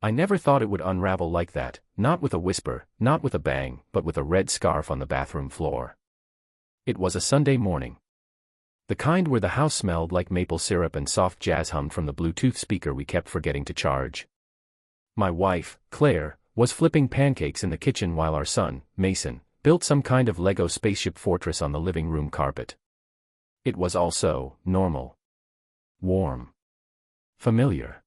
I never thought it would unravel like that, not with a whisper, not with a bang, but with a red scarf on the bathroom floor. It was a Sunday morning. The kind where the house smelled like maple syrup and soft jazz hummed from the Bluetooth speaker we kept forgetting to charge. My wife, Claire, was flipping pancakes in the kitchen while our son, Mason, built some kind of Lego spaceship fortress on the living room carpet. It was all so normal. Warm. Familiar.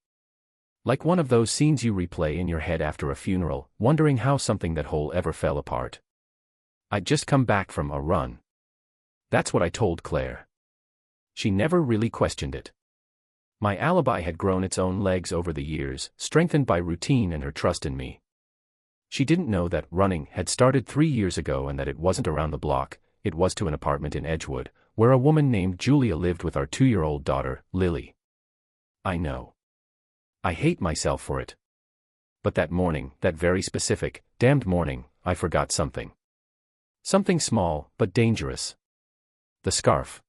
Like one of those scenes you replay in your head after a funeral, wondering how something that whole ever fell apart. I'd just come back from a run. That's what I told Claire. She never really questioned it. My alibi had grown its own legs over the years, strengthened by routine and her trust in me. She didn't know that running had started 3 years ago and that it wasn't around the block, it was to an apartment in Edgewood, where a woman named Julia lived with our 2-year-old daughter, Lily. I know. I hate myself for it. But that morning, that very specific, damned morning, I forgot something. Something small, but dangerous. The scarf.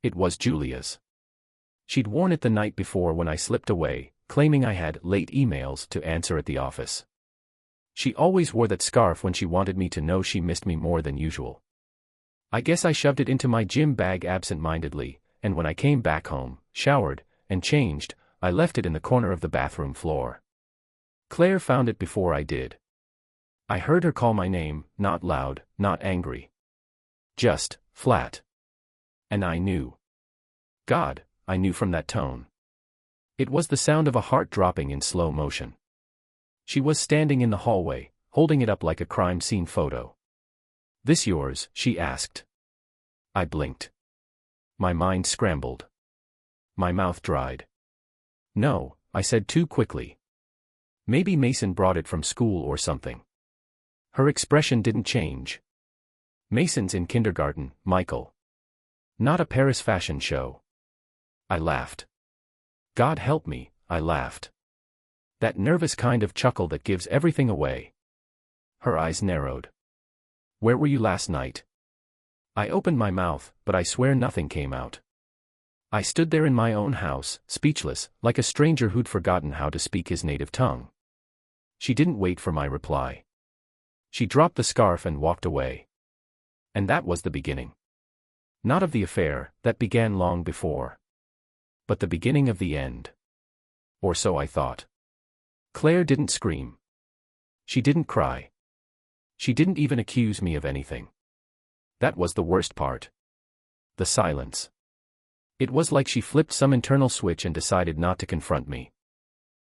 It was Julia's. She'd worn it the night before when I slipped away, claiming I had late emails to answer at the office. She always wore that scarf when she wanted me to know she missed me more than usual. I guess I shoved it into my gym bag absent-mindedly, and when I came back home, showered, and changed, I left it in the corner of the bathroom floor. Claire found it before I did. I heard her call my name, not loud, not angry. Just, flat. And I knew. God, I knew from that tone. It was the sound of a heart dropping in slow motion. She was standing in the hallway, holding it up like a crime scene photo. "This yours?" she asked. I blinked. My mind scrambled. My mouth dried. "No," I said too quickly. "Maybe Mason brought it from school or something." Her expression didn't change. "Mason's in kindergarten, Michael. Not a Paris fashion show." I laughed. God help me, I laughed. That nervous kind of chuckle that gives everything away. Her eyes narrowed. "Where were you last night?" I opened my mouth, but I swear nothing came out. I stood there in my own house, speechless, like a stranger who'd forgotten how to speak his native tongue. She didn't wait for my reply. She dropped the scarf and walked away. And that was the beginning. Not of the affair, that began long before. But the beginning of the end. Or so I thought. Claire didn't scream. She didn't cry. She didn't even accuse me of anything. That was the worst part. The silence. It was like she flipped some internal switch and decided not to confront me.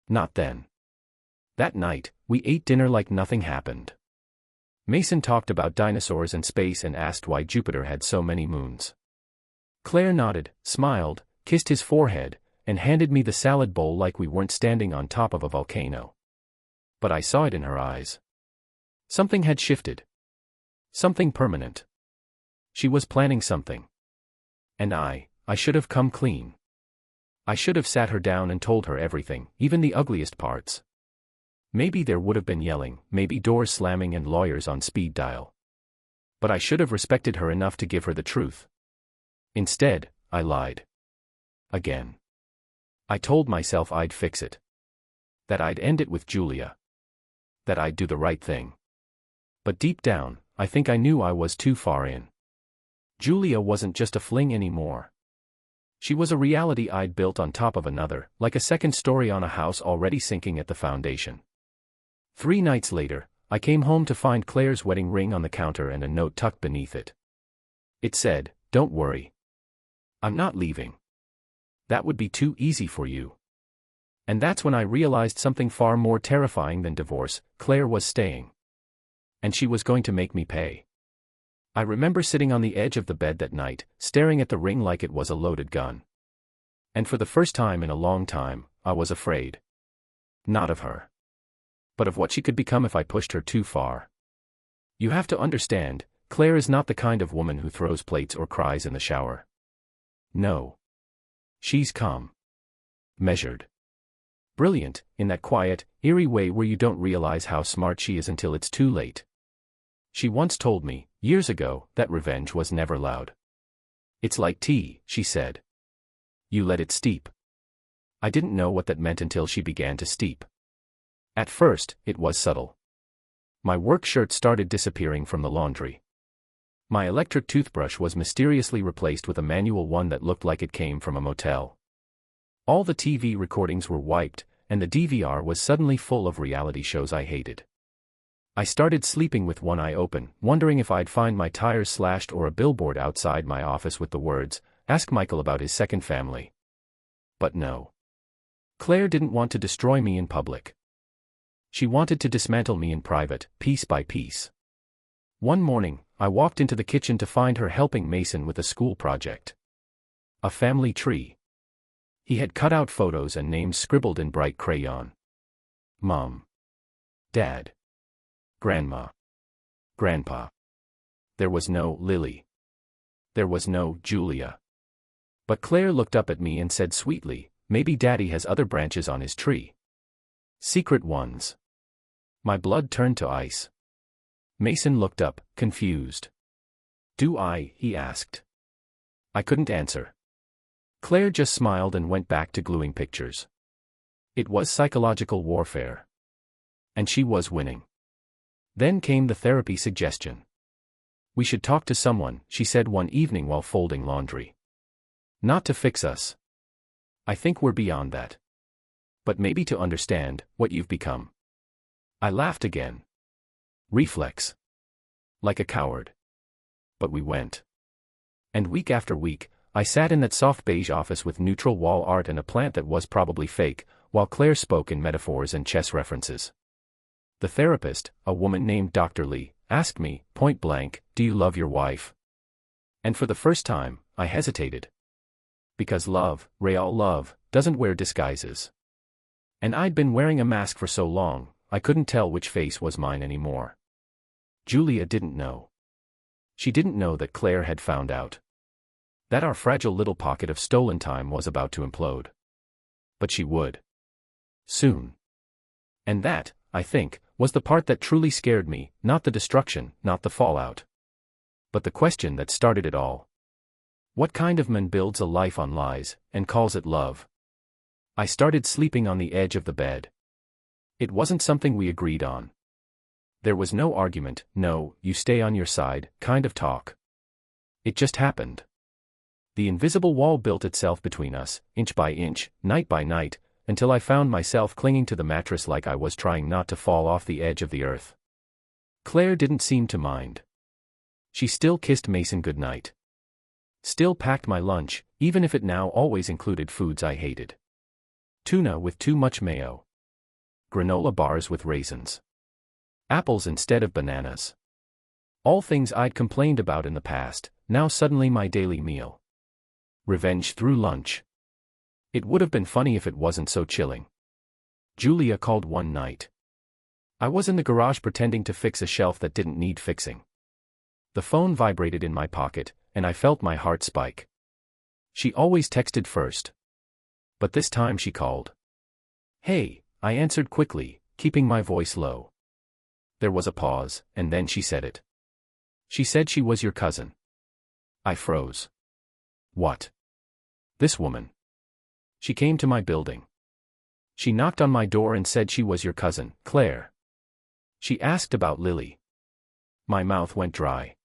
Not then. That night, we ate dinner like nothing happened. Mason talked about dinosaurs and space and asked why Jupiter had so many moons. Claire nodded, smiled, kissed his forehead, and handed me the salad bowl like we weren't standing on top of a volcano. But I saw it in her eyes. Something had shifted. Something permanent. She was planning something. And I should have come clean. I should have sat her down and told her everything, even the ugliest parts. Maybe there would have been yelling, maybe doors slamming and lawyers on speed dial. But I should have respected her enough to give her the truth. Instead, I lied. Again. I told myself I'd fix it. That I'd end it with Julia. That I'd do the right thing. But deep down, I think I knew I was too far in. Julia wasn't just a fling anymore. She was a reality I'd built on top of another, like a second story on a house already sinking at the foundation. 3 nights later, I came home to find Claire's wedding ring on the counter and a note tucked beneath it. It said, "Don't worry. I'm not leaving. That would be too easy for you." And that's when I realized something far more terrifying than divorce: Claire was staying. And she was going to make me pay. I remember sitting on the edge of the bed that night, staring at the ring like it was a loaded gun. And for the first time in a long time, I was afraid. Not of her. But of what she could become if I pushed her too far. You have to understand, Claire is not the kind of woman who throws plates or cries in the shower. No. She's calm. Measured. Brilliant, in that quiet, eerie way where you don't realize how smart she is until it's too late. She once told me, years ago, that revenge was never loud. "It's like tea," she said. "You let it steep." I didn't know what that meant until she began to steep. At first, it was subtle. My work shirt started disappearing from the laundry. My electric toothbrush was mysteriously replaced with a manual one that looked like it came from a motel. All the TV recordings were wiped, and the DVR was suddenly full of reality shows I hated. I started sleeping with one eye open, wondering if I'd find my tires slashed or a billboard outside my office with the words, "Ask Michael about his second family." But no. Claire didn't want to destroy me in public. She wanted to dismantle me in private, piece by piece. One morning, I walked into the kitchen to find her helping Mason with a school project. A family tree. He had cut out photos and names scribbled in bright crayon. Mom. Dad. Grandma. Grandpa. There was no Lily. There was no Julia. But Claire looked up at me and said sweetly, "Maybe Daddy has other branches on his tree. Secret ones." My blood turned to ice. Mason looked up, confused. "Do I?" he asked. I couldn't answer. Claire just smiled and went back to gluing pictures. It was psychological warfare. And she was winning. Then came the therapy suggestion. "We should talk to someone," she said one evening while folding laundry. "Not to fix us. I think we're beyond that. But maybe to understand what you've become." I laughed again. Reflex. Like a coward. But we went. And week after week, I sat in that soft beige office with neutral wall art and a plant that was probably fake, while Claire spoke in metaphors and chess references. The therapist, a woman named Dr. Lee, asked me, point blank, "Do you love your wife?" And for the first time, I hesitated. Because love, real love, doesn't wear disguises. And I'd been wearing a mask for so long, I couldn't tell which face was mine anymore. Julia didn't know. She didn't know that Claire had found out. That our fragile little pocket of stolen time was about to implode. But she would. Soon. And that, I think, was the part that truly scared me, not the destruction, not the fallout. But the question that started it all. What kind of man builds a life on lies, and calls it love? I started sleeping on the edge of the bed. It wasn't something we agreed on. There was no argument, no, you stay on your side, kind of talk. It just happened. The invisible wall built itself between us, inch by inch, night by night, until I found myself clinging to the mattress like I was trying not to fall off the edge of the earth. Claire didn't seem to mind. She still kissed Mason goodnight. Still packed my lunch, even if it now always included foods I hated. Tuna with too much mayo. Granola bars with raisins. Apples instead of bananas. All things I'd complained about in the past, now suddenly my daily meal. Revenge through lunch. It would have been funny if it wasn't so chilling. Julia called one night. I was in the garage pretending to fix a shelf that didn't need fixing. The phone vibrated in my pocket, and I felt my heart spike. She always texted first. But this time she called. "Hey," I answered quickly, keeping my voice low. There was a pause, and then she said it. She said she was your cousin. I froze. What? This woman. She came to my building. She knocked on my door and said she was your cousin, Claire. She asked about Lily. My mouth went dry.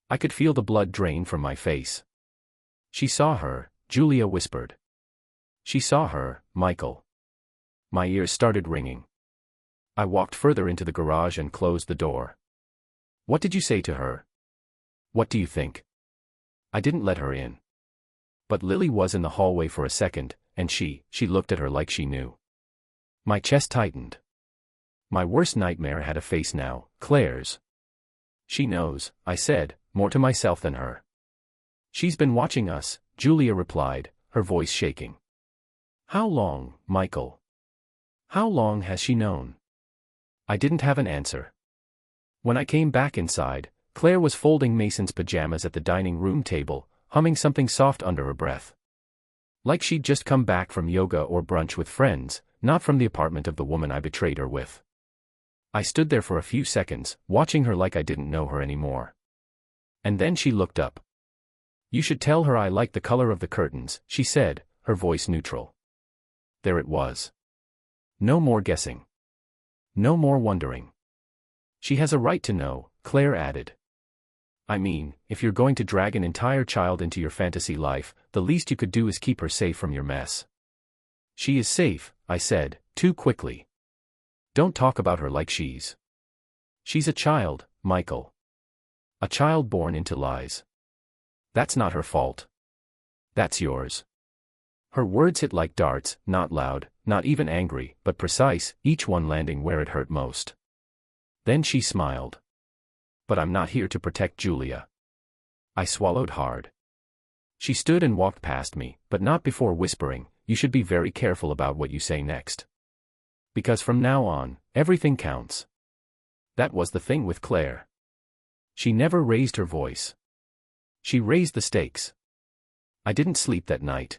I could feel the blood drain from my face. She saw her, Julia whispered. She saw her, Michael. My ears started ringing. I walked further into the garage and closed the door. What did you say to her? What do you think? I didn't let her in. But Lily was in the hallway for a second, and she looked at her like she knew. My chest tightened. My worst nightmare had a face now, Claire's. She knows, I said, more to myself than her. She's been watching us, Julia replied, her voice shaking. How long, Michael? How long has she known? I didn't have an answer. When I came back inside, Claire was folding Mason's pajamas at the dining room table, humming something soft under her breath. Like she'd just come back from yoga or brunch with friends, not from the apartment of the woman I betrayed her with. I stood there for a few seconds, watching her like I didn't know her anymore. And then she looked up. You should tell her I like the color of the curtains, she said, her voice neutral. There it was. No more guessing. No more wondering. She has a right to know, Claire added. I mean, if you're going to drag an entire child into your fantasy life, the least you could do is keep her safe from your mess. She is safe, I said, too quickly. Don't talk about her like she's a child, Michael. A child born into lies. That's not her fault. That's yours. Her words hit like darts, not loud, not even angry, but precise, each one landing where it hurt most. Then she smiled. But I'm not here to protect Julia. I swallowed hard. She stood and walked past me, but not before whispering, you should be very careful about what you say next. Because from now on, everything counts. That was the thing with Claire. She never raised her voice. She raised the stakes. I didn't sleep that night.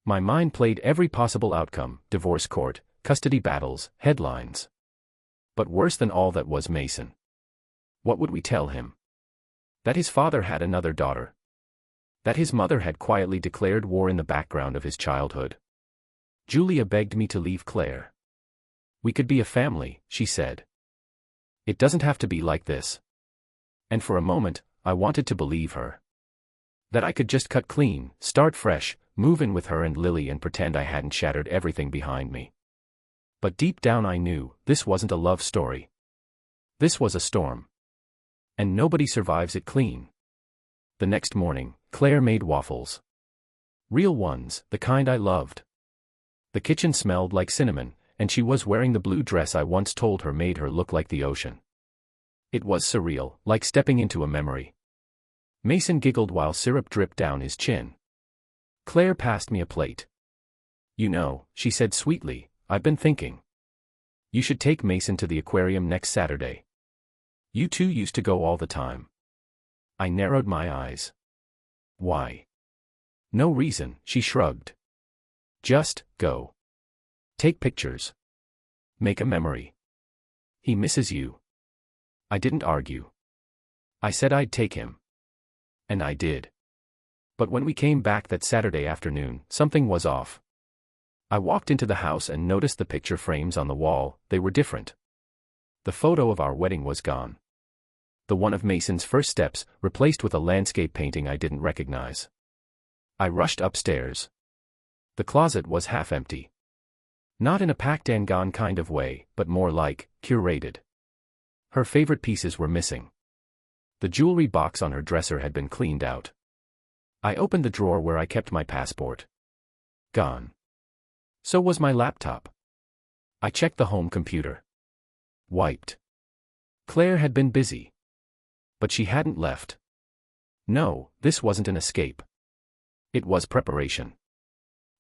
My mind played every possible outcome, divorce court, custody battles, headlines. But worse than all that was Mason. What would we tell him? That his father had another daughter. That his mother had quietly declared war in the background of his childhood. Julia begged me to leave Claire. We could be a family, she said. It doesn't have to be like this. And for a moment, I wanted to believe her. That I could just cut clean, start fresh, move in with her and Lily and pretend I hadn't shattered everything behind me. But deep down I knew, this wasn't a love story. This was a storm. And nobody survives it clean. The next morning, Claire made waffles. Real ones, the kind I loved. The kitchen smelled like cinnamon, and she was wearing the blue dress I once told her made her look like the ocean. It was surreal, like stepping into a memory. Mason giggled while syrup dripped down his chin. Claire passed me a plate. You know, she said sweetly, I've been thinking. You should take Mason to the aquarium next Saturday. You two used to go all the time. I narrowed my eyes. Why? No reason, she shrugged. Just, go. Take pictures. Make a memory. He misses you. I didn't argue. I said I'd take him. And I did. But when we came back that Saturday afternoon, something was off. I walked into the house and noticed the picture frames on the wall, they were different. The photo of our wedding was gone. The one of Mason's first steps, replaced with a landscape painting I didn't recognize. I rushed upstairs. The closet was half empty. Not in a packed and gone kind of way, but more like, curated. Her favorite pieces were missing. The jewelry box on her dresser had been cleaned out. I opened the drawer where I kept my passport. Gone. So was my laptop. I checked the home computer. Wiped. Claire had been busy. But she hadn't left. No, this wasn't an escape. It was preparation.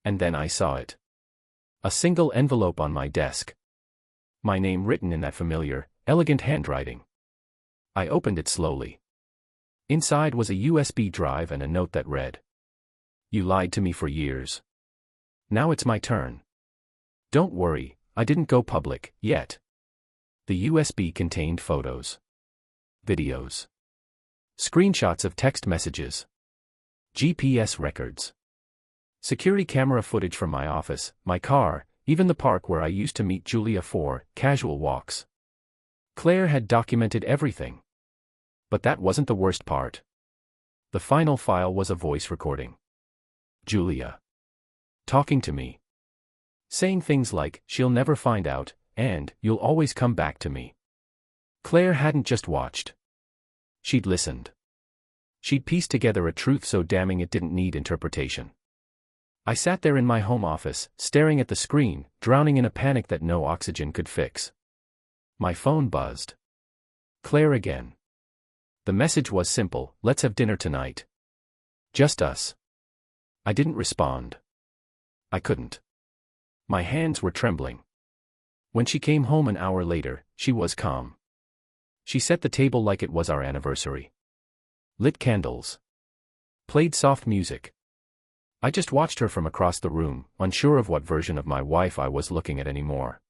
And then I saw it. A single envelope on my desk. My name written in that familiar, elegant handwriting. I opened it slowly. Inside was a USB drive and a note that read. You lied to me for years. Now it's my turn. Don't worry, I didn't go public, yet. The USB contained photos. Videos. Screenshots of text messages. GPS records. Security camera footage from my office, my car, even the park where I used to meet Julia for casual walks. Claire had documented everything. But that wasn't the worst part. The final file was a voice recording. Julia. Talking to me. Saying things like, she'll never find out, and, you'll always come back to me. Claire hadn't just watched. She'd listened. She'd pieced together a truth so damning it didn't need interpretation. I sat there in my home office, staring at the screen, drowning in a panic that no oxygen could fix. My phone buzzed. Claire again. The message was simple, let's have dinner tonight. Just us. I didn't respond. I couldn't. My hands were trembling. When she came home an hour later, she was calm. She set the table like it was our anniversary. Lit candles. Played soft music. I just watched her from across the room, unsure of what version of my wife I was looking at anymore.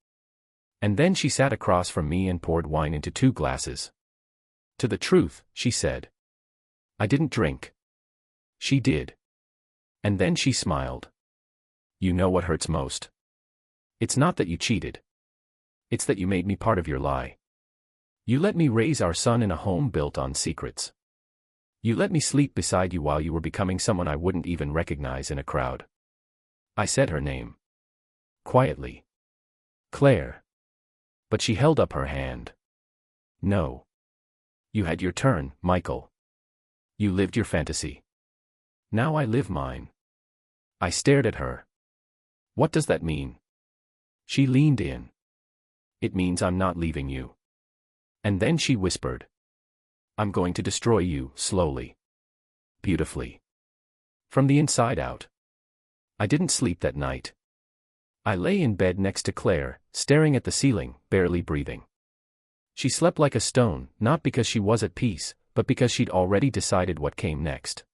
And then she sat across from me and poured wine into 2 glasses. To the truth, she said. I didn't drink. She did. And then she smiled. You know what hurts most? It's not that you cheated. It's that you made me part of your lie. You let me raise our son in a home built on secrets. You let me sleep beside you while you were becoming someone I wouldn't even recognize in a crowd. I said her name. Quietly. Claire. But she held up her hand. No. You had your turn, Michael. You lived your fantasy. Now I live mine. I stared at her. What does that mean? She leaned in. It means I'm not leaving you. And then she whispered. I'm going to destroy you, slowly. Beautifully. From the inside out. I didn't sleep that night. I lay in bed next to Claire, staring at the ceiling, barely breathing. She slept like a stone, not because she was at peace, but because she'd already decided what came next.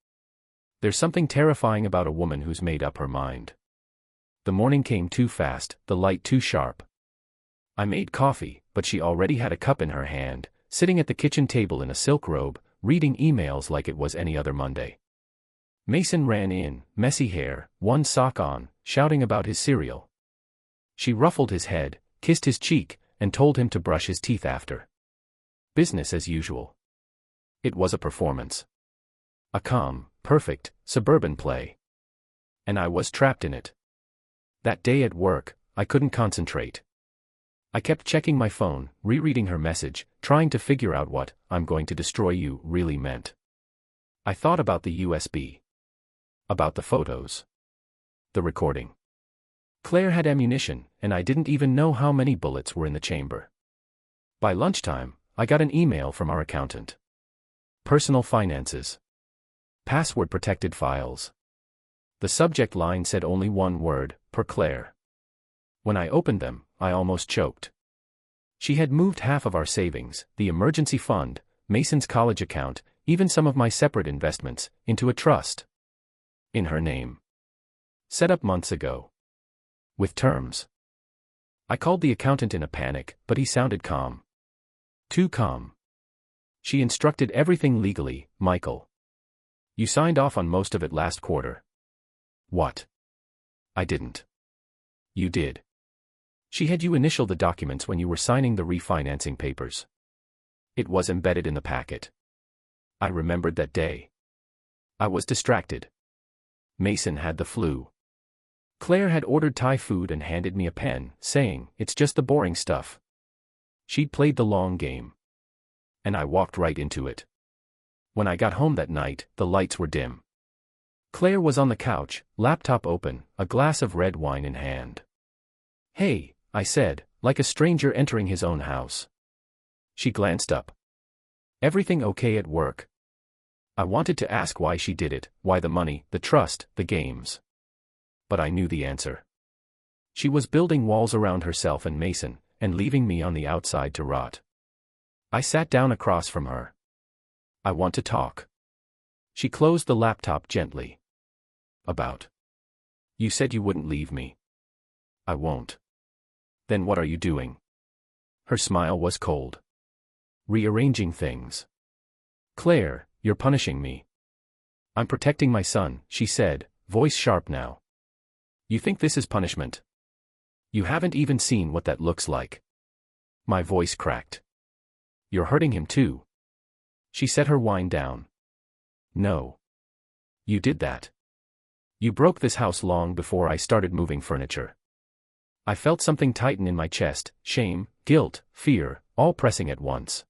There's something terrifying about a woman who's made up her mind. The morning came too fast, the light too sharp. I made coffee, but she already had a cup in her hand, sitting at the kitchen table in a silk robe, reading emails like it was any other Monday. Mason ran in, messy hair, one sock on, shouting about his cereal. She ruffled his head, kissed his cheek, and told him to brush his teeth after. Business as usual. It was a performance. A calm, perfect, suburban play. And I was trapped in it. That day at work, I couldn't concentrate. I kept checking my phone, rereading her message, trying to figure out what "I'm going to destroy you" really meant. I thought about the USB. About the photos. The recording. Claire had ammunition, and I didn't even know how many bullets were in the chamber. By lunchtime, I got an email from our accountant. Personal finances. Password-protected files. The subject line said only one word, per Claire. When I opened them, I almost choked. She had moved half of our savings, the emergency fund, Mason's college account, even some of my separate investments, into a trust. In her name. Set up months ago. With terms. I called the accountant in a panic, but he sounded calm. Too calm. She instructed everything legally, Michael. You signed off on most of it last quarter. What? I didn't. You did. She had you initial the documents when you were signing the refinancing papers. It was embedded in the packet. I remembered that day. I was distracted. Mason had the flu. Claire had ordered Thai food and handed me a pen, saying, "It's just the boring stuff." She'd played the long game. And I walked right into it. When I got home that night, the lights were dim. Claire was on the couch, laptop open, a glass of red wine in hand. "Hey," I said, like a stranger entering his own house. She glanced up. "Everything okay at work?" I wanted to ask why she did it, why the money, the trust, the games. But I knew the answer. She was building walls around herself and Mason, and leaving me on the outside to rot. I sat down across from her. "I want to talk." She closed the laptop gently. "About?" "You said you wouldn't leave me." "I won't." "Then what are you doing?" Her smile was cold. "Rearranging things." "Claire, you're punishing me." "I'm protecting my son," she said, voice sharp now. "You think this is punishment? You haven't even seen what that looks like." My voice cracked. "You're hurting him too." She set her wine down. "No. You did that. You broke this house long before I started moving furniture." I felt something tighten in my chest, shame, guilt, fear, all pressing at once.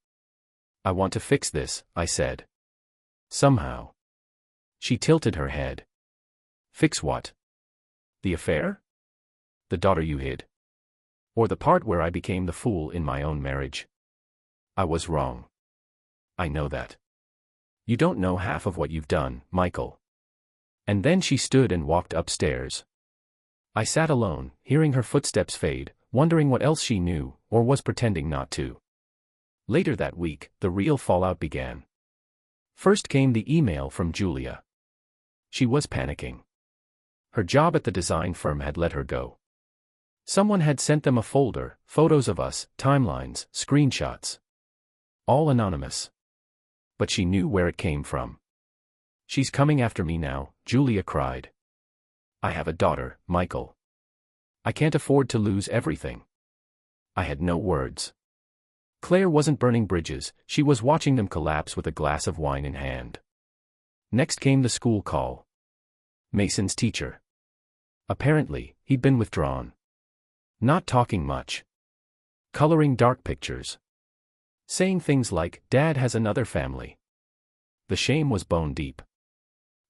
"I want to fix this," I said. "Somehow." She tilted her head. "Fix what? The affair? The daughter you hid? Or the part where I became the fool in my own marriage? I was wrong. I know that. You don't know half of what you've done, Michael." And then she stood and walked upstairs. I sat alone, hearing her footsteps fade, wondering what else she knew, or was pretending not to. Later that week, the real fallout began. First came the email from Julia. She was panicking. Her job at the design firm had let her go. Someone had sent them a folder, photos of us, timelines, screenshots. All anonymous. But she knew where it came from. "She's coming after me now," Julia cried. "I have a daughter, Michael. I can't afford to lose everything." I had no words. Claire wasn't burning bridges, she was watching them collapse with a glass of wine in hand. Next came the school call. Mason's teacher. Apparently, he'd been withdrawn. Not talking much. Coloring dark pictures. Saying things like, "Dad has another family." The shame was bone deep.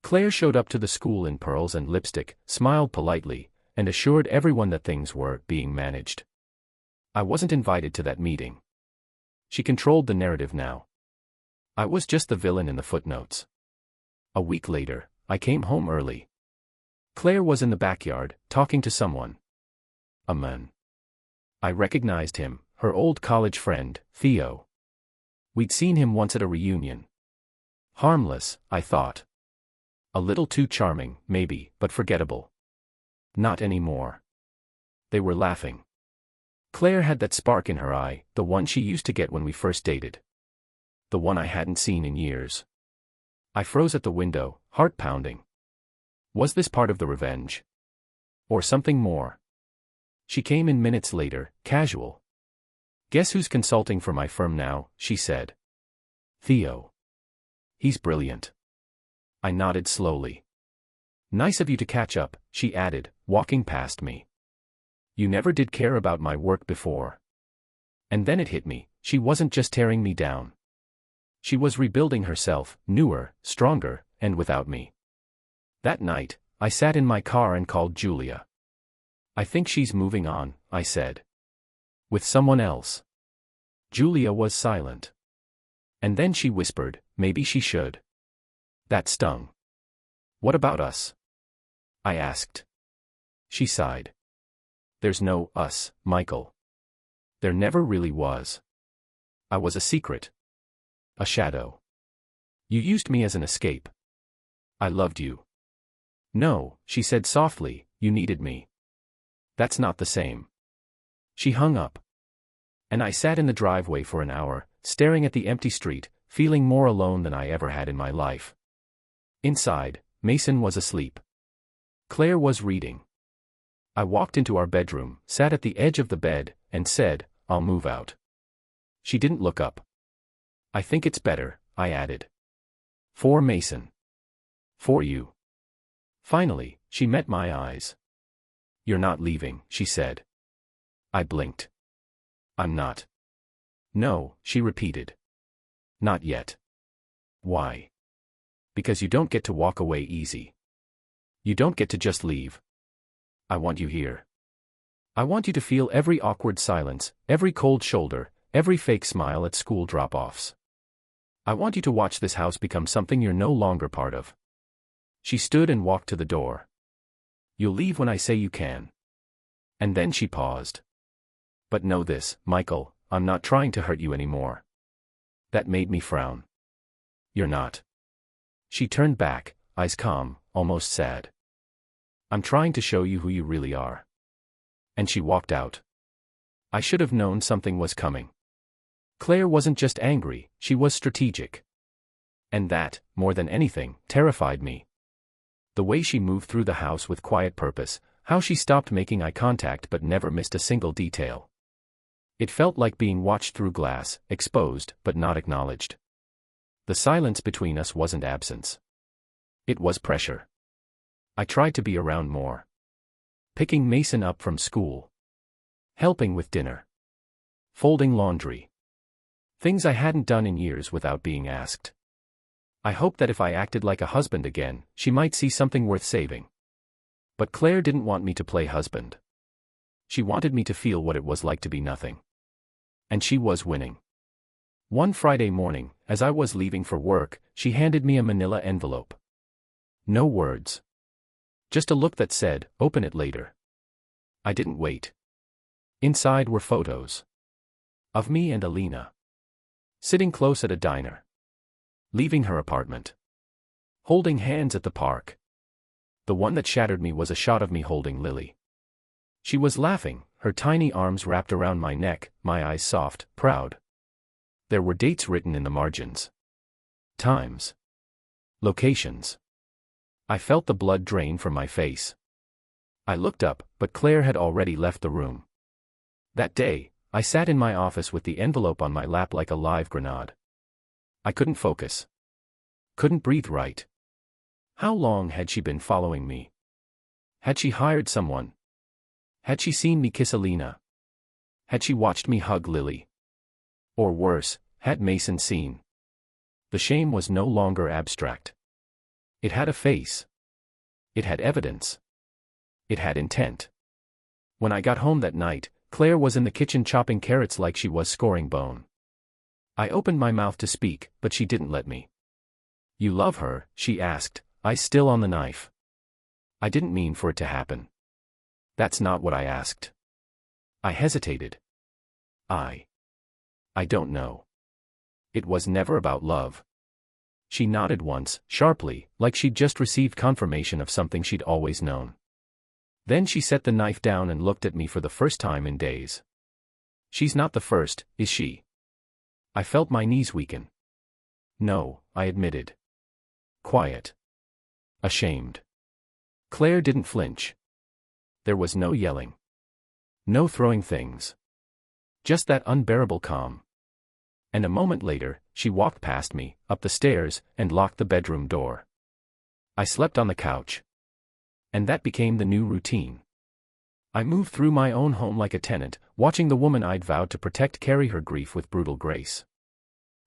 Claire showed up to the school in pearls and lipstick, smiled politely, and assured everyone that things were being managed. I wasn't invited to that meeting. She controlled the narrative now. I was just the villain in the footnotes. A week later, I came home early. Claire was in the backyard, talking to someone. A man. I recognized him, her old college friend, Theo. We'd seen him once at a reunion. Harmless, I thought. A little too charming, maybe, but forgettable. Not anymore. They were laughing. Claire had that spark in her eye, the one she used to get when we first dated. The one I hadn't seen in years. I froze at the window, heart pounding. Was this part of the revenge? Or something more? She came in minutes later, casual. "Guess who's consulting for my firm now?" she said. "Theo. He's brilliant." I nodded slowly. "Nice of you to catch up," she added, walking past me. "You never did care about my work before." And then it hit me, she wasn't just tearing me down. She was rebuilding herself, newer, stronger, and without me. That night, I sat in my car and called Julia. "I think she's moving on," I said. "With someone else." Julia was silent. And then she whispered, "Maybe she should." That stung. "What about us?" I asked. She sighed. "There's no us, Michael. There never really was. I was a secret. A shadow. You used me as an escape. I loved you." "No," she said softly, "you needed me. That's not the same." She hung up. And I sat in the driveway for an hour, staring at the empty street, feeling more alone than I ever had in my life. Inside, Mason was asleep. Claire was reading. I walked into our bedroom, sat at the edge of the bed, and said, "I'll move out." She didn't look up. "I think it's better," I added. "For Mason. For you." Finally, she met my eyes. "You're not leaving," she said. I blinked. "I'm not." "No," she repeated. "Not yet." "Why?" "Because you don't get to walk away easy. You don't get to just leave. I want you here. I want you to feel every awkward silence, every cold shoulder, every fake smile at school drop-offs. I want you to watch this house become something you're no longer part of." She stood and walked to the door. "You'll leave when I say you can." And then she paused. "But know this, Michael, I'm not trying to hurt you anymore." That made me frown. "You're not." She turned back, eyes calm, almost sad. "I'm trying to show you who you really are." And she walked out. I should have known something was coming. Claire wasn't just angry, she was strategic. And that, more than anything, terrified me. The way she moved through the house with quiet purpose, how she stopped making eye contact but never missed a single detail. It felt like being watched through glass, exposed but not acknowledged. The silence between us wasn't absence. It was pressure. I tried to be around more. Picking Mason up from school. Helping with dinner. Folding laundry. Things I hadn't done in years without being asked. I hoped that if I acted like a husband again, she might see something worth saving. But Claire didn't want me to play husband. She wanted me to feel what it was like to be nothing. And she was winning. One Friday morning, as I was leaving for work, she handed me a manila envelope. No words. Just a look that said, "Open it later." I didn't wait. Inside were photos. Of me and Alina. Sitting close at a diner. Leaving her apartment. Holding hands at the park. The one that shattered me was a shot of me holding Lily. She was laughing, her tiny arms wrapped around my neck, my eyes soft, proud. There were dates written in the margins. Times. Locations. I felt the blood drain from my face. I looked up, but Claire had already left the room. That day, I sat in my office with the envelope on my lap like a live grenade. I couldn't focus. Couldn't breathe right. How long had she been following me? Had she hired someone? Had she seen me kiss Alina? Had she watched me hug Lily? Or worse, had Mason seen? The shame was no longer abstract. It had a face. It had evidence. It had intent. When I got home that night, Claire was in the kitchen chopping carrots like she was scoring bone. I opened my mouth to speak, but she didn't let me. "You love her?" she asked, eyes still on the knife. I didn't mean for it to happen. That's not what I asked. I hesitated. I don't know. It was never about love. She nodded once, sharply, like she'd just received confirmation of something she'd always known. Then she set the knife down and looked at me for the first time in days. "She's not the first, is she?" I felt my knees weaken. "No," I admitted. Quiet. Ashamed. Claire didn't flinch. There was no yelling. No throwing things. Just that unbearable calm. And a moment later, she walked past me, up the stairs, and locked the bedroom door. I slept on the couch. And that became the new routine. I moved through my own home like a tenant, watching the woman I'd vowed to protect carry her grief with brutal grace.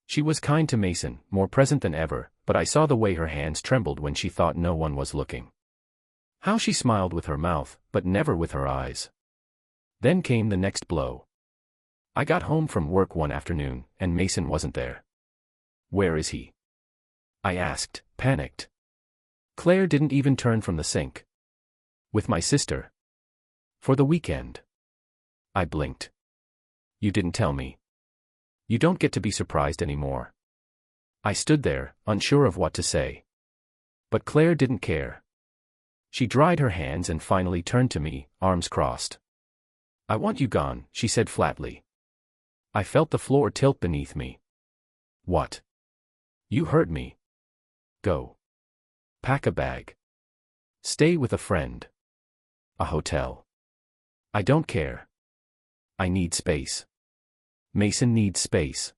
She was kind to Mason, more present than ever, but I saw the way her hands trembled when she thought no one was looking. How she smiled with her mouth, but never with her eyes. Then came the next blow. I got home from work one afternoon, and Mason wasn't there. "Where is he?" I asked, panicked. Claire didn't even turn from the sink. "With my sister. For the weekend." I blinked. "You didn't tell me." "You don't get to be surprised anymore." I stood there, unsure of what to say. But Claire didn't care. She dried her hands and finally turned to me, arms crossed. "I want you gone," she said flatly. I felt the floor tilt beneath me. "What? You hurt me. Go. Pack a bag. Stay with a friend. A hotel. I don't care. I need space. Mason needs space.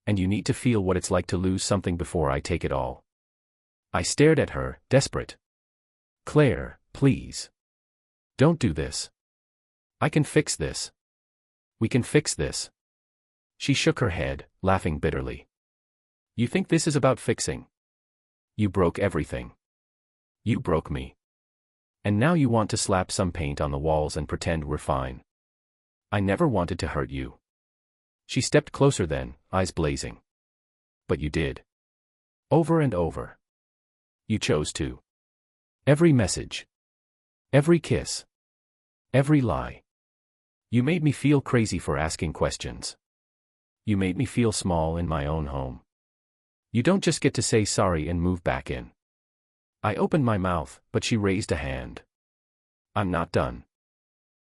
And you need to feel what it's like to lose something before I take it all." I stared at her, desperate. "Claire, please. Don't do this. I can fix this. We can fix this." She shook her head, laughing bitterly. "You think this is about fixing? You broke everything. You broke me. And now you want to slap some paint on the walls and pretend we're fine. I never wanted to hurt you." She stepped closer then, eyes blazing. "But you did. Over and over. You chose to. Every message. Every kiss. Every lie. You made me feel crazy for asking questions. You made me feel small in my own home. You don't just get to say sorry and move back in." I opened my mouth, but she raised a hand. "I'm not done."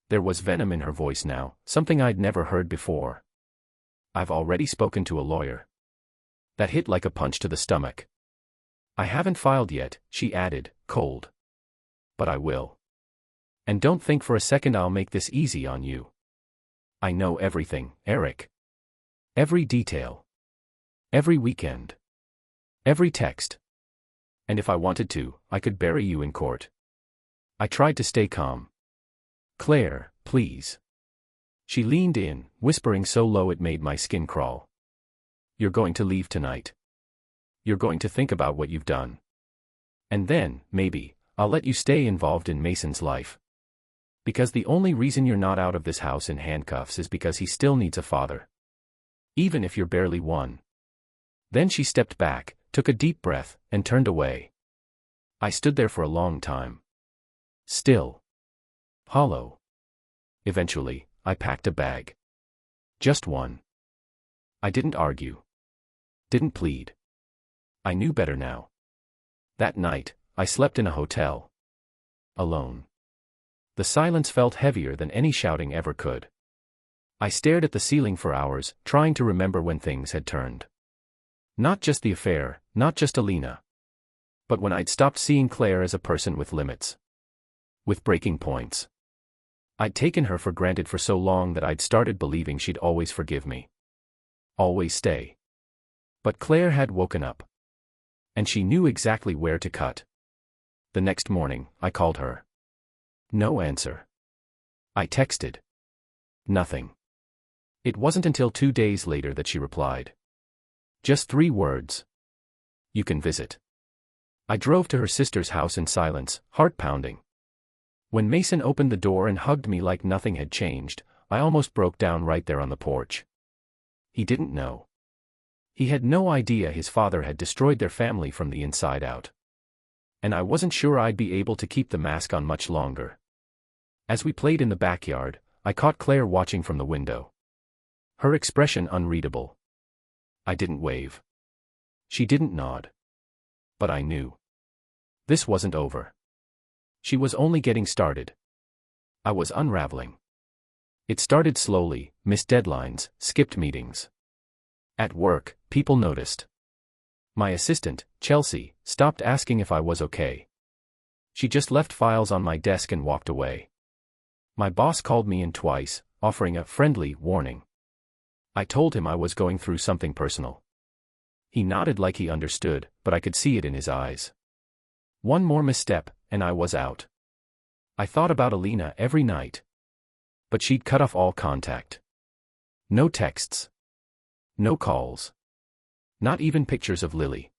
There was venom in her voice now, something I'd never heard before. "I've already spoken to a lawyer." That hit like a punch to the stomach. "I haven't filed yet," she added, cold. "But I will. And don't think for a second I'll make this easy on you. I know everything, Eric. Every detail. Every weekend. Every text. And if I wanted to, I could bury you in court." I tried to stay calm. "Claire, please." She leaned in, whispering so low it made my skin crawl. "You're going to leave tonight. You're going to think about what you've done. And then, maybe, I'll let you stay involved in Mason's life. Because the only reason you're not out of this house in handcuffs is because he still needs a father. Even if you're barely one." Then she stepped back, took a deep breath, and turned away. I stood there for a long time. Still. Hollow. Eventually, I packed a bag. Just one. I didn't argue. Didn't plead. I knew better now. That night, I slept in a hotel. Alone. The silence felt heavier than any shouting ever could. I stared at the ceiling for hours, trying to remember when things had turned. Not just the affair, not just Alina. But when I'd stopped seeing Claire as a person with limits. With breaking points. I'd taken her for granted for so long that I'd started believing she'd always forgive me. Always stay. But Claire had woken up. And she knew exactly where to cut. The next morning, I called her. No answer. I texted. Nothing. It wasn't until 2 days later that she replied. Just 3 words. You can visit. I drove to her sister's house in silence, heart pounding. When Mason opened the door and hugged me like nothing had changed, I almost broke down right there on the porch. He didn't know. He had no idea his father had destroyed their family from the inside out. And I wasn't sure I'd be able to keep the mask on much longer. As we played in the backyard, I caught Claire watching from the window. Her expression unreadable. I didn't wave. She didn't nod. But I knew. This wasn't over. She was only getting started. I was unraveling. It started slowly, missed deadlines, skipped meetings. At work, people noticed. My assistant, Chelsea, stopped asking if I was okay. She just left files on my desk and walked away. My boss called me in twice, offering a friendly warning. I told him I was going through something personal. He nodded like he understood, but I could see it in his eyes. One more misstep, and I was out. I thought about Alina every night. But she'd cut off all contact. No texts. No calls. Not even pictures of Lily.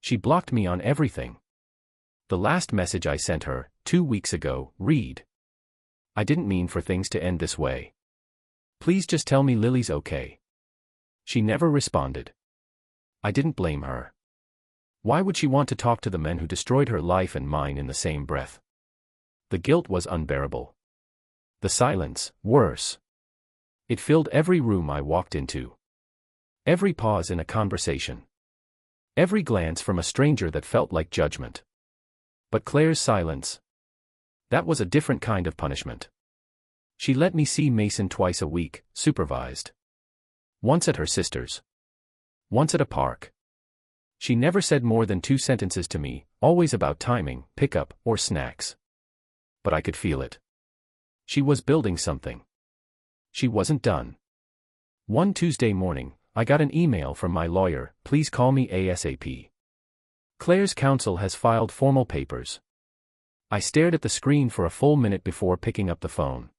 She blocked me on everything. The last message I sent her, 2 weeks ago, read. I didn't mean for things to end this way. Please just tell me Lily's okay. She never responded. I didn't blame her. Why would she want to talk to the men who destroyed her life and mine in the same breath? The guilt was unbearable. The silence, worse. It filled every room I walked into. Every pause in a conversation. Every glance from a stranger that felt like judgment. But Claire's silence. That was a different kind of punishment. She let me see Mason twice a week, supervised. Once at her sister's. Once at a park. She never said more than 2 sentences to me, always about timing, pickup, or snacks. But I could feel it. She was building something. She wasn't done. One Tuesday morning, I got an email from my lawyer, please call me ASAP. Claire's counsel has filed formal papers. I stared at the screen for a full minute before picking up the phone.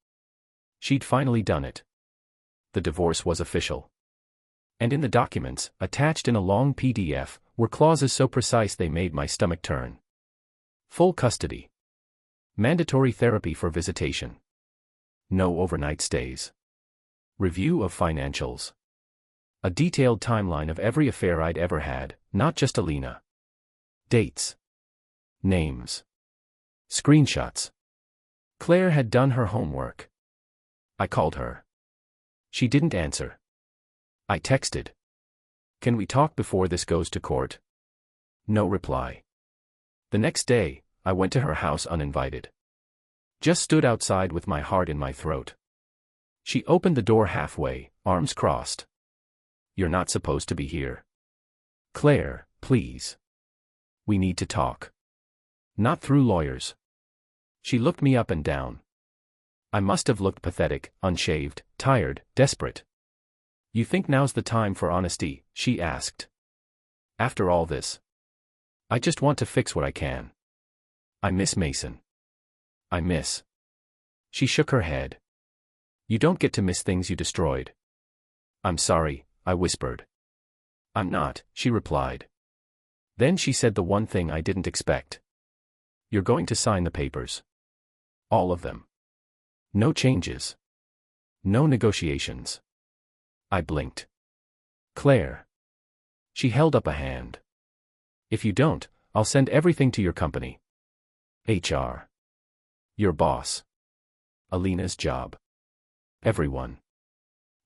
She'd finally done it. The divorce was official. And in the documents, attached in a long PDF, were clauses so precise they made my stomach turn. Full custody. Mandatory therapy for visitation. No overnight stays. Review of financials. A detailed timeline of every affair I'd ever had, not just Alina. Dates. Names. Screenshots. Claire had done her homework. I called her. She didn't answer. I texted. Can we talk before this goes to court? No reply. The next day, I went to her house uninvited. Just stood outside with my heart in my throat. She opened the door halfway, arms crossed. You're not supposed to be here. Claire, please. We need to talk. Not through lawyers. She looked me up and down. I must have looked pathetic, unshaved, tired, desperate. You think now's the time for honesty? She asked. After all this. I just want to fix what I can. I miss Mason. I miss. She shook her head. You don't get to miss things you destroyed. I'm sorry, I whispered. I'm not, she replied. Then she said the one thing I didn't expect. You're going to sign the papers. All of them. No changes. No negotiations. I blinked. Claire. She held up a hand. If you don't, I'll send everything to your company. HR. Your boss. Alina's job. Everyone.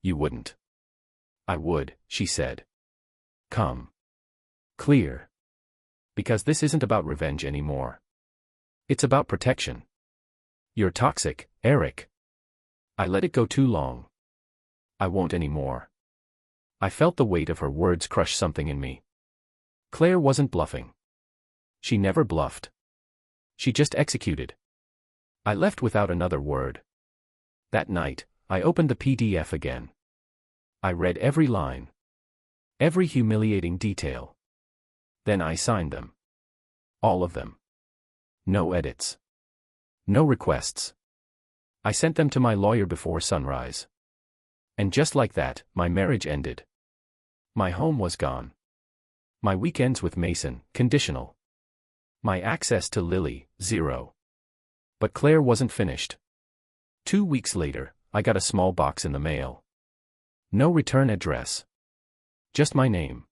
You wouldn't. I would, she said. Come. Clear. Because this isn't about revenge anymore. It's about protection. You're toxic, Eric. I let it go too long. I won't anymore. I felt the weight of her words crush something in me. Claire wasn't bluffing. She never bluffed. She just executed. I left without another word. That night, I opened the PDF again. I read every line. Every humiliating detail. Then I signed them. All of them. No edits. No requests. I sent them to my lawyer before sunrise. And just like that, my marriage ended. My home was gone. My weekends with Mason, conditional. My access to Lily, zero. But Claire wasn't finished. 2 weeks later, I got a small box in the mail. No return address. Just my name.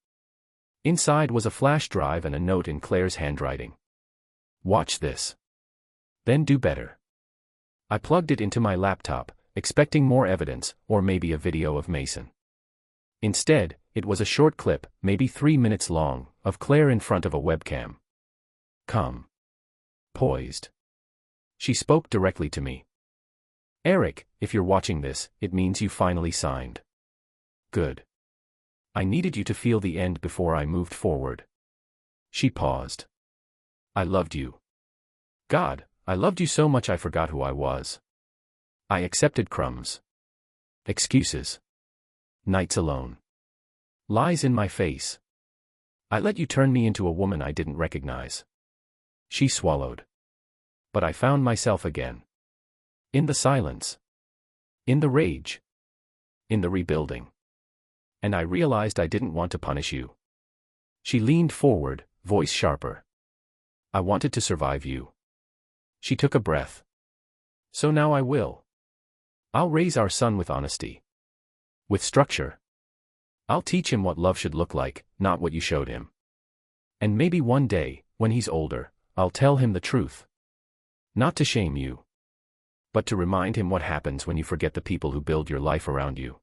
Inside was a flash drive and a note in Claire's handwriting. Watch this. Then do better. I plugged it into my laptop, expecting more evidence, or maybe a video of Mason. Instead, it was a short clip, maybe 3 minutes long, of Claire in front of a webcam. Calm. Poised. She spoke directly to me. Eric, if you're watching this, it means you finally signed. Good. I needed you to feel the end before I moved forward. She paused. I loved you. God, I loved you so much I forgot who I was. I accepted crumbs. Excuses. Nights alone. Lies in my face. I let you turn me into a woman I didn't recognize. She swallowed. But I found myself again. In the silence. In the rage. In the rebuilding. And I realized I didn't want to punish you. She leaned forward, voice sharper. I wanted to survive you. She took a breath. So now I will. I'll raise our son with honesty. With structure. I'll teach him what love should look like, not what you showed him. And maybe one day, when he's older, I'll tell him the truth. Not to shame you. But to remind him what happens when you forget the people who build your life around you.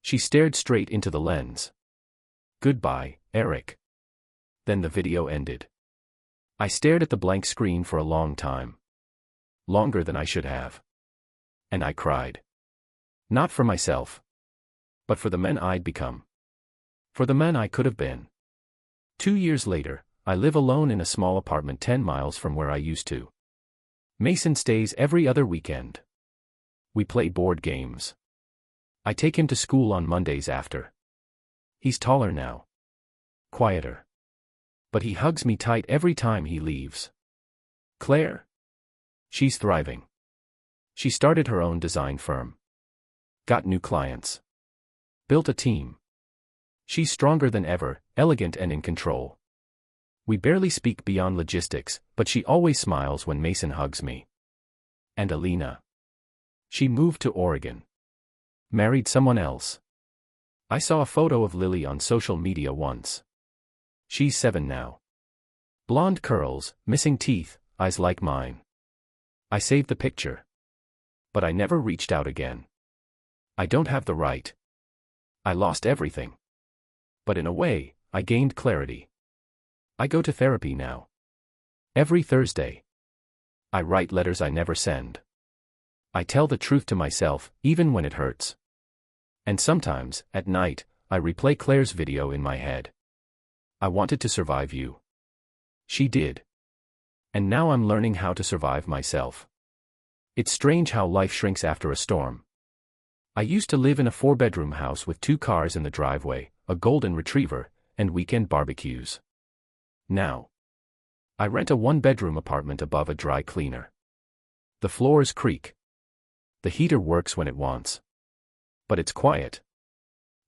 She stared straight into the lens. Goodbye, Eric. Then the video ended. I stared at the blank screen for a long time. Longer than I should have. And I cried. Not for myself. But for the men I'd become. For the men I could have been. 2 years later, I live alone in a small apartment 10 miles from where I used to. Mason stays every other weekend. We play board games. I take him to school on Mondays after. He's taller now. Quieter. But he hugs me tight every time he leaves. Claire? She's thriving. She started her own design firm. Got new clients. Built a team. She's stronger than ever, elegant and in control. We barely speak beyond logistics, but she always smiles when Mason hugs me. And Alina. She moved to Oregon. Married someone else. I saw a photo of Lily on social media once. She's 7 now. Blonde curls, missing teeth, eyes like mine. I saved the picture. But I never reached out again. I don't have the right. I lost everything. But in a way, I gained clarity. I go to therapy now. Every Thursday. I write letters I never send. I tell the truth to myself, even when it hurts. And sometimes, at night, I replay Claire's video in my head. I wanted to survive you. She did. And now I'm learning how to survive myself. It's strange how life shrinks after a storm. I used to live in a 4-bedroom house with 2 cars in the driveway, a golden retriever, and weekend barbecues. Now, I rent a 1-bedroom apartment above a dry cleaner. The floors creak. The heater works when it wants. But it's quiet.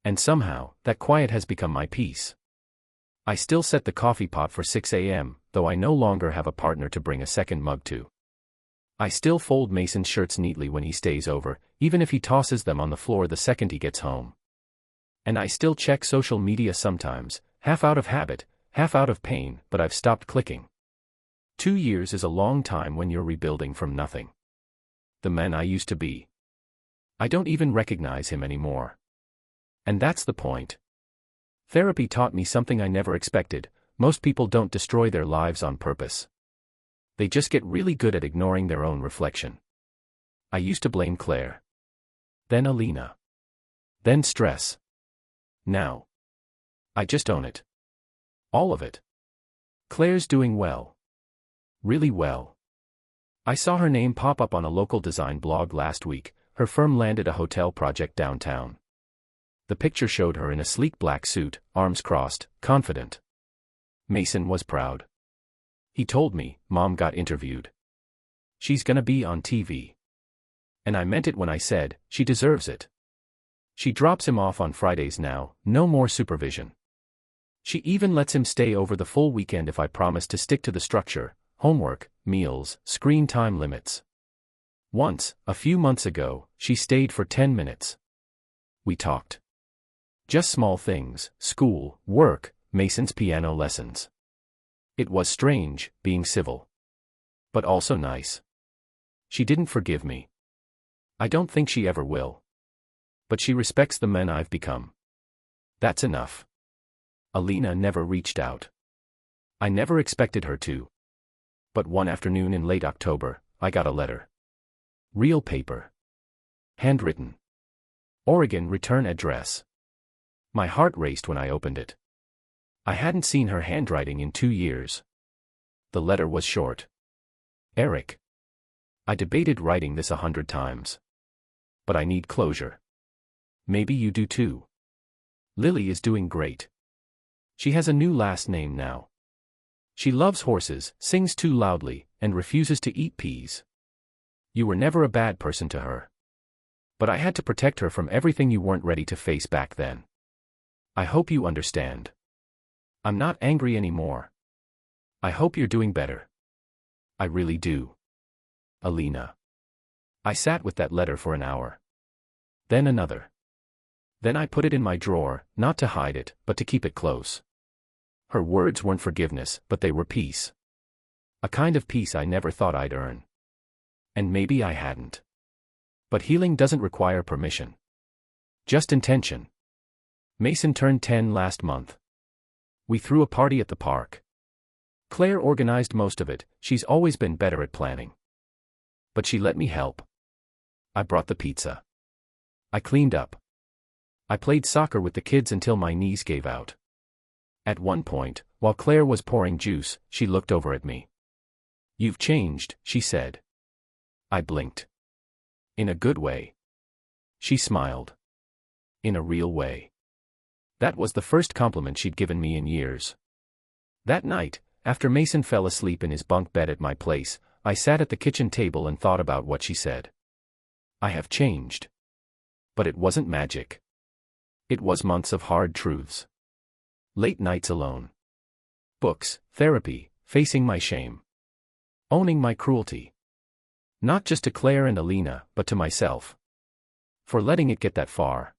And somehow, that quiet has become my peace. I still set the coffee pot for 6 a.m., though I no longer have a partner to bring a second mug to. I still fold Mason's shirts neatly when he stays over, even if he tosses them on the floor the second he gets home. And I still check social media sometimes, half out of habit, half out of pain, but I've stopped clicking. 2 years is a long time when you're rebuilding from nothing. The man I used to be. I don't even recognize him anymore. And that's the point. Therapy taught me something I never expected: most people don't destroy their lives on purpose. They just get really good at ignoring their own reflection. I used to blame Claire. Then Alina. Then stress. Now. I just own it. All of it. Claire's doing well. Really well. I saw her name pop up on a local design blog last week, Her firm landed a hotel project downtown. The picture showed her in a sleek black suit, arms crossed, confident. Mason was proud. He told me, Mom got interviewed. She's gonna be on TV. And I meant it when I said, she deserves it. She drops him off on Fridays now, no more supervision. She even lets him stay over the full weekend if I promise to stick to the structure, homework, meals, screen time limits. Once, a few months ago, she stayed for 10 minutes. We talked. Just small things, school, work, Mason's piano lessons. It was strange, being civil. But also nice. She didn't forgive me. I don't think she ever will. But she respects the men I've become. That's enough. Alina never reached out. I never expected her to. But one afternoon in late October, I got a letter. Real paper. Handwritten. Oregon return address. My heart raced when I opened it. I hadn't seen her handwriting in 2 years. The letter was short. Eric. I debated writing this 100 times. But I need closure. Maybe you do too. Lily is doing great. She has a new last name now. She loves horses, sings too loudly, and refuses to eat peas. You were never a bad person to her. But I had to protect her from everything you weren't ready to face back then. I hope you understand. I'm not angry anymore. I hope you're doing better. I really do. Alina. I sat with that letter for an hour. Then another. Then I put it in my drawer, not to hide it, but to keep it close. Her words weren't forgiveness, but they were peace. A kind of peace I never thought I'd earn. And maybe I hadn't. But healing doesn't require permission. Just intention. Mason turned 10 last month. We threw a party at the park. Claire organized most of it, she's always been better at planning. But she let me help. I brought the pizza. I cleaned up. I played soccer with the kids until my knees gave out. At one point, while Claire was pouring juice, she looked over at me. You've changed, she said. I blinked. In a good way. She smiled. In a real way. That was the first compliment she'd given me in years. That night, after Mason fell asleep in his bunk bed at my place, I sat at the kitchen table and thought about what she said. I have changed. But it wasn't magic. It was months of hard truths. Late nights alone. Books, therapy, facing my shame. Owning my cruelty. Not just to Claire and Alina, but to myself. For letting it get that far.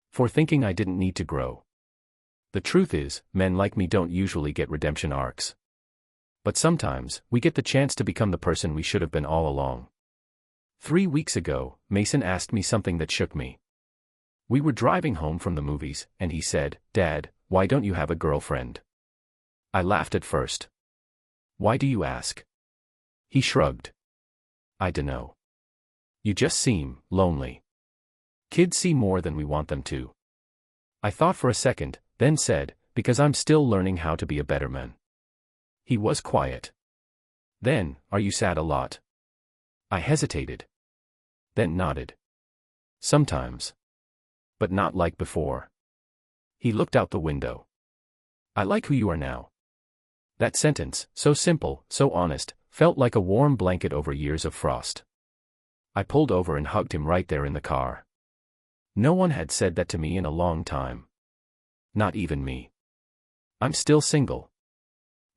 For thinking I didn't need to grow. The truth is, men like me don't usually get redemption arcs. But sometimes, we get the chance to become the person we should have been all along. 3 weeks ago, Mason asked me something that shook me. We were driving home from the movies, and he said, Dad, why don't you have a girlfriend? I laughed at first. Why do you ask? He shrugged. I dunno. You just seem lonely. Kids see more than we want them to. I thought for a second, then said, because I'm still learning how to be a better man. He was quiet. Then, are you sad a lot? I hesitated. Then nodded. Sometimes. But not like before. He looked out the window. I like who you are now. That sentence, so simple, so honest, felt like a warm blanket over years of frost. I pulled over and hugged him right there in the car. No one had said that to me in a long time. Not even me. I'm still single.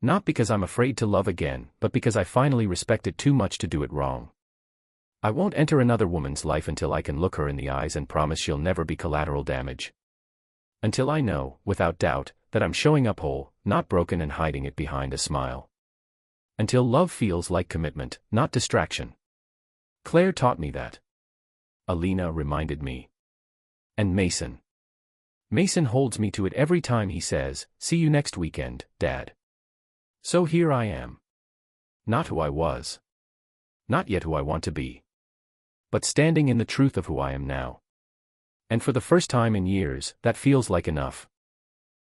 Not because I'm afraid to love again, but because I finally respect it too much to do it wrong. I won't enter another woman's life until I can look her in the eyes and promise she'll never be collateral damage. Until I know, without doubt, that I'm showing up whole, not broken and hiding it behind a smile. Until love feels like commitment, not distraction. Claire taught me that. Alina reminded me. And Mason. Mason holds me to it every time he says, see you next weekend, Dad. So here I am. Not who I was. Not yet who I want to be. But standing in the truth of who I am now. And for the first time in years, that feels like enough.